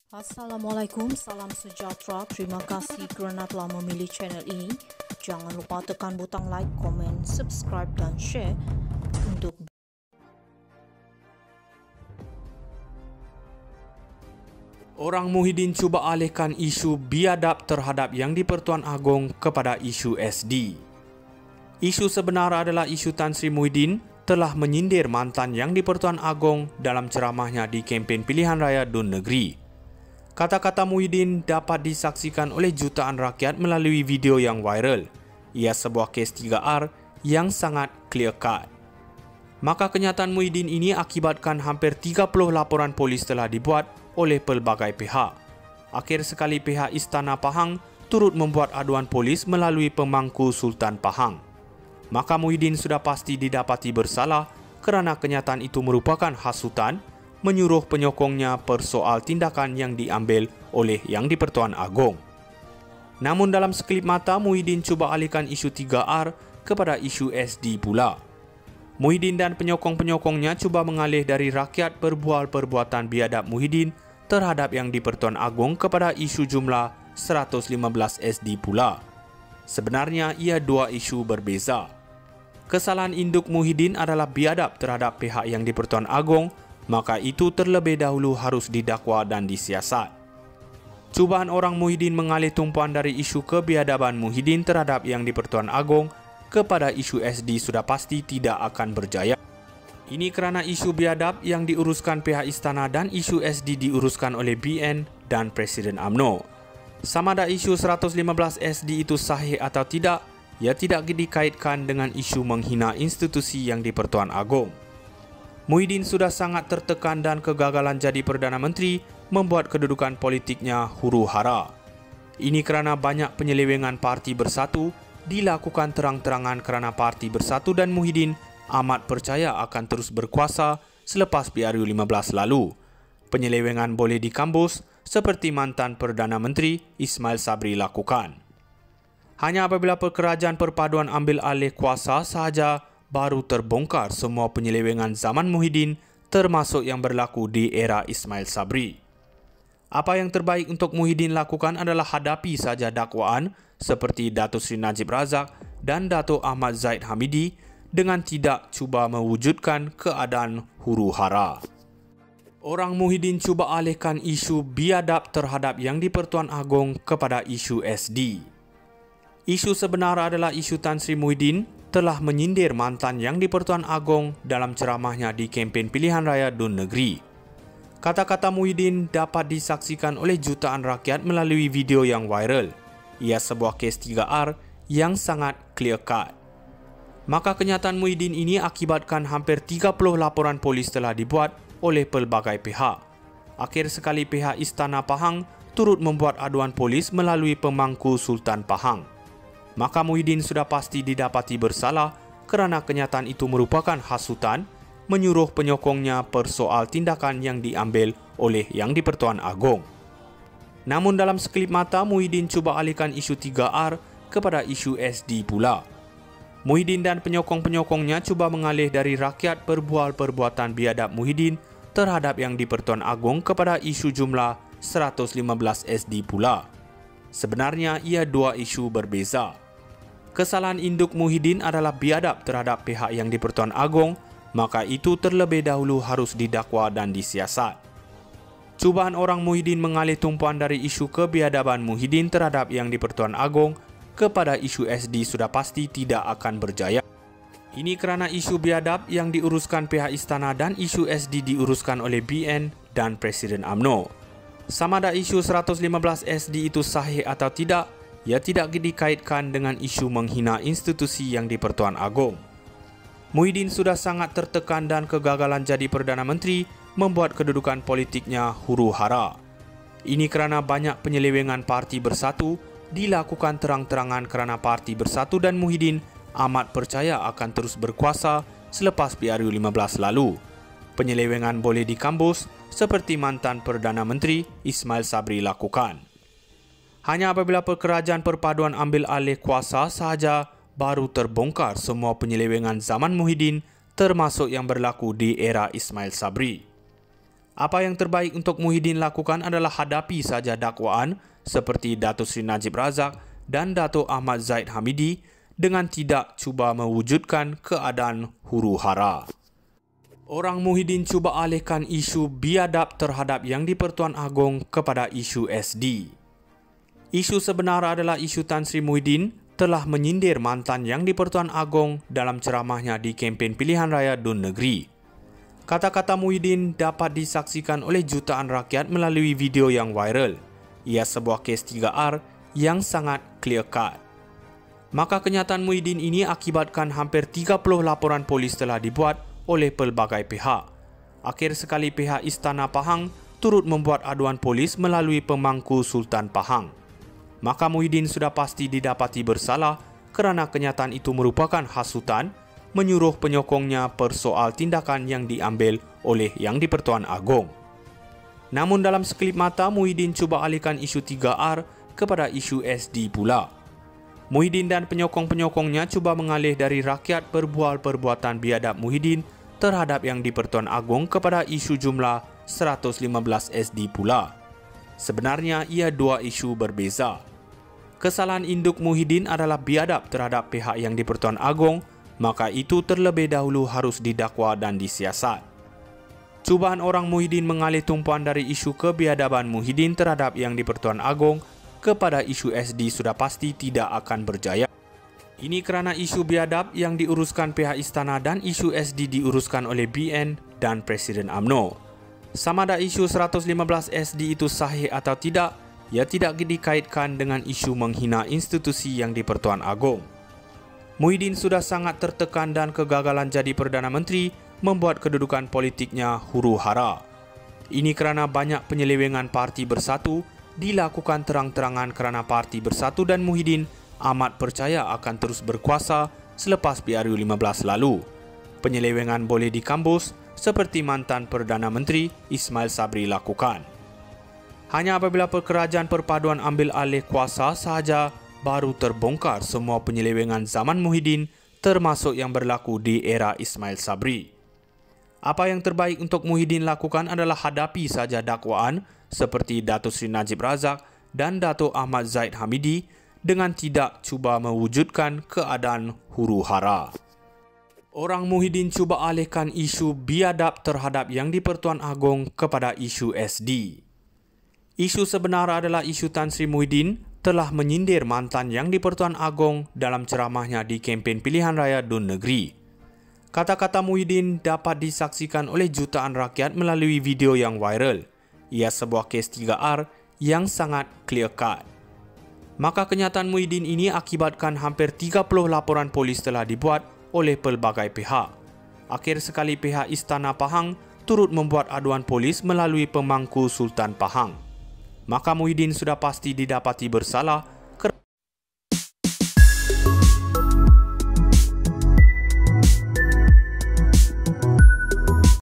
Assalamualaikum, salam sejahtera. Terima kasih kerana telah memilih channel ini. Jangan lupa tekan butang like, komen, subscribe dan share untuk Orang Muhyiddin cuba alihkan isu biadab terhadap Yang di-Pertuan Agong kepada isu SD. Isu sebenar adalah isu Tan Sri Muhyiddin telah menyindir mantan Yang di-Pertuan Agong dalam ceramahnya di kempen pilihan raya Dun Negeri. Kata-kata Muhyiddin dapat disaksikan oleh jutaan rakyat melalui video yang viral. Ia sebuah kes 3R yang sangat clear cut. Maka kenyataan Muhyiddin ini akibatkan hampir 30 laporan polis telah dibuat oleh pelbagai pihak. Akhir sekali pihak Istana Pahang turut membuat aduan polis melalui pemangku Sultan Pahang. Maka Muhyiddin sudah pasti didapati bersalah kerana kenyataan itu merupakan hasutan menyuruh penyokongnya persoal tindakan yang diambil oleh Yang di-Pertuan Agong. Namun dalam sekelip mata, Muhyiddin cuba alihkan isu 3R kepada isu SD pula. Muhyiddin dan penyokong-penyokongnya cuba mengalih dari rakyat berbual perbuatan biadab Muhyiddin terhadap Yang di-Pertuan Agong kepada isu jumlah 115 SD pula. Sebenarnya ia dua isu berbeza. Kesalahan induk Muhyiddin adalah biadab terhadap pihak Yang di-Pertuan Agong, maka itu terlebih dahulu harus didakwa dan disiasat. Cubaan orang Muhyiddin mengalih tumpuan dari isu kebiadaban Muhyiddin terhadap Yang di-Pertuan Agong kepada isu SD sudah pasti tidak akan berjaya. Ini kerana isu biadab yang diuruskan pihak istana dan isu SD diuruskan oleh BN dan Presiden UMNO. Sama ada isu 115 SD itu sahih atau tidak, ia tidak dikaitkan dengan isu menghina institusi Yang di-Pertuan Agong. Muhyiddin sudah sangat tertekan dan kegagalan jadi Perdana Menteri membuat kedudukan politiknya huru-hara. Ini kerana banyak penyelewengan Parti Bersatu dilakukan terang-terangan kerana Parti Bersatu dan Muhyiddin amat percaya akan terus berkuasa selepas PRU 15 lalu. Penyelewengan boleh dikambus seperti mantan Perdana Menteri Ismail Sabri lakukan. Hanya apabila kerajaan perpaduan ambil alih kuasa sahaja baru terbongkar semua penyelewengan zaman Muhyiddin termasuk yang berlaku di era Ismail Sabri. Apa yang terbaik untuk Muhyiddin lakukan adalah hadapi saja dakwaan seperti Datuk Seri Najib Razak dan Datuk Ahmad Zahid Hamidi dengan tidak cuba mewujudkan keadaan huru-hara. Orang Muhyiddin cuba alihkan isu biadab terhadap Yang di-Pertuan Agong kepada isu SD. Isu sebenar adalah isu Tan Sri Muhyiddin telah menyindir mantan Yang di-Pertuan Agong dalam ceramahnya di kempen pilihan raya Dun Negeri. Kata-kata Muhyiddin dapat disaksikan oleh jutaan rakyat melalui video yang viral. Ia sebuah kes 3R yang sangat clear cut. Maka kenyataan Muhyiddin ini akibatkan hampir 30 laporan polis telah dibuat oleh pelbagai pihak. Akhir sekali pihak Istana Pahang turut membuat aduan polis melalui pemangku Sultan Pahang. Maka Muhyiddin sudah pasti didapati bersalah kerana kenyataan itu merupakan hasutan menyuruh penyokongnya persoal tindakan yang diambil oleh Yang di-Pertuan Agong. Namun dalam sekelip mata, Muhyiddin cuba alihkan isu 3R kepada isu SD pula. Muhyiddin dan penyokong-penyokongnya cuba mengalih dari rakyat berbual perbuatan biadab Muhyiddin terhadap Yang di-Pertuan Agong kepada isu jumlah 115 SD pula. Sebenarnya ia dua isu berbeza. Kesalahan induk Muhyiddin adalah biadab terhadap pihak Yang di-Pertuan Agong, maka itu terlebih dahulu harus didakwa dan disiasat. Cubaan orang Muhyiddin mengalih tumpuan dari isu kebiadaban Muhyiddin terhadap Yang di-Pertuan Agong kepada isu SD sudah pasti tidak akan berjaya. Ini kerana isu biadab yang diuruskan pihak istana dan isu SD diuruskan oleh BN dan Presiden UMNO. Sama ada isu 115 SD itu sahih atau tidak, ia tidak dikaitkan dengan isu menghina institusi Yang di-Pertuan Agong. Muhyiddin sudah sangat tertekan dan kegagalan jadi Perdana Menteri membuat kedudukan politiknya huru-hara. Ini kerana banyak penyelewengan Parti Bersatu dilakukan terang-terangan kerana Parti Bersatu dan Muhyiddin amat percaya akan terus berkuasa selepas PRU 15 lalu. Penyelewengan boleh dikambus seperti mantan Perdana Menteri Ismail Sabri lakukan. Hanya apabila kerajaan perpaduan ambil alih kuasa sahaja baru terbongkar semua penyelewengan zaman Muhyiddin termasuk yang berlaku di era Ismail Sabri. Apa yang terbaik untuk Muhyiddin lakukan adalah hadapi saja dakwaan seperti Datuk Seri Najib Razak dan Datuk Ahmad Zahid Hamidi dengan tidak cuba mewujudkan keadaan huru-hara. Orang Muhyiddin cuba alihkan isu biadab terhadap Yang di-Pertuan Agong kepada isu SD. Isu sebenar adalah isu Tan Sri Muhyiddin telah menyindir mantan Yang di-Pertuan Agong dalam ceramahnya di kempen pilihan raya Dun Negeri. Kata-kata Muhyiddin dapat disaksikan oleh jutaan rakyat melalui video yang viral. Ia sebuah kes 3R yang sangat clear cut. Maka kenyataan Muhyiddin ini akibatkan hampir 30 laporan polis telah dibuat oleh pelbagai pihak. Akhir sekali pihak Istana Pahang turut membuat aduan polis melalui pemangku Sultan Pahang. Maka Muhyiddin sudah pasti didapati bersalah kerana kenyataan itu merupakan hasutan menyuruh penyokongnya persoal tindakan yang diambil oleh Yang di-Pertuan Agong. Namun dalam sekelip mata, Muhyiddin cuba alihkan isu 3R kepada isu SD pula. Muhyiddin dan penyokong-penyokongnya cuba mengalih dari rakyat berbual perbuatan biadab Muhyiddin terhadap Yang di-Pertuan Agong kepada isu jumlah 115 SD pula. Sebenarnya ia dua isu berbeza. Kesalahan induk Muhyiddin adalah biadab terhadap pihak Yang di-Pertuan Agong, maka itu terlebih dahulu harus didakwa dan disiasat. Cubaan orang Muhyiddin mengalih tumpuan dari isu kebiadaban Muhyiddin terhadap Yang di-Pertuan Agong kepada isu SD sudah pasti tidak akan berjaya. Ini kerana isu biadab yang diuruskan pihak istana dan isu SD diuruskan oleh BN dan Presiden UMNO. Sama ada isu 115 SD itu sahih atau tidak, ia tidak dikaitkan dengan isu menghina institusi Yang di-Pertuan Agong. Muhyiddin sudah sangat tertekan dan kegagalan jadi Perdana Menteri membuat kedudukan politiknya huru-hara. Ini kerana banyak penyelewengan Parti Bersatu dilakukan terang-terangan kerana Parti Bersatu dan Muhyiddin amat percaya akan terus berkuasa selepas PRU 15 lalu. Penyelewengan boleh dikambus seperti mantan Perdana Menteri Ismail Sabri lakukan. Hanya apabila Kerajaan Perpaduan ambil alih kuasa sahaja baru terbongkar semua penyelewengan zaman Muhyiddin termasuk yang berlaku di era Ismail Sabri. Apa yang terbaik untuk Muhyiddin lakukan adalah hadapi saja dakwaan seperti Datuk Seri Najib Razak dan Datuk Ahmad Zahid Hamidi dengan tidak cuba mewujudkan keadaan huru-hara. Orang Muhyiddin cuba alihkan isu biadab terhadap Yang di-Pertuan Agong kepada isu SD. Isu sebenar adalah isu Tan Sri Muhyiddin telah menyindir mantan Yang di-Pertuan Agong dalam ceramahnya di kempen pilihan raya Dun Negeri. Kata-kata Muhyiddin dapat disaksikan oleh jutaan rakyat melalui video yang viral. Ia sebuah kes 3R yang sangat clear cut. Maka kenyataan Muhyiddin ini akibatkan hampir 30 laporan polis telah dibuat oleh pelbagai pihak. Akhir sekali pihak Istana Pahang turut membuat aduan polis melalui pemangku Sultan Pahang. Maka Muhyiddin sudah pasti didapati bersalah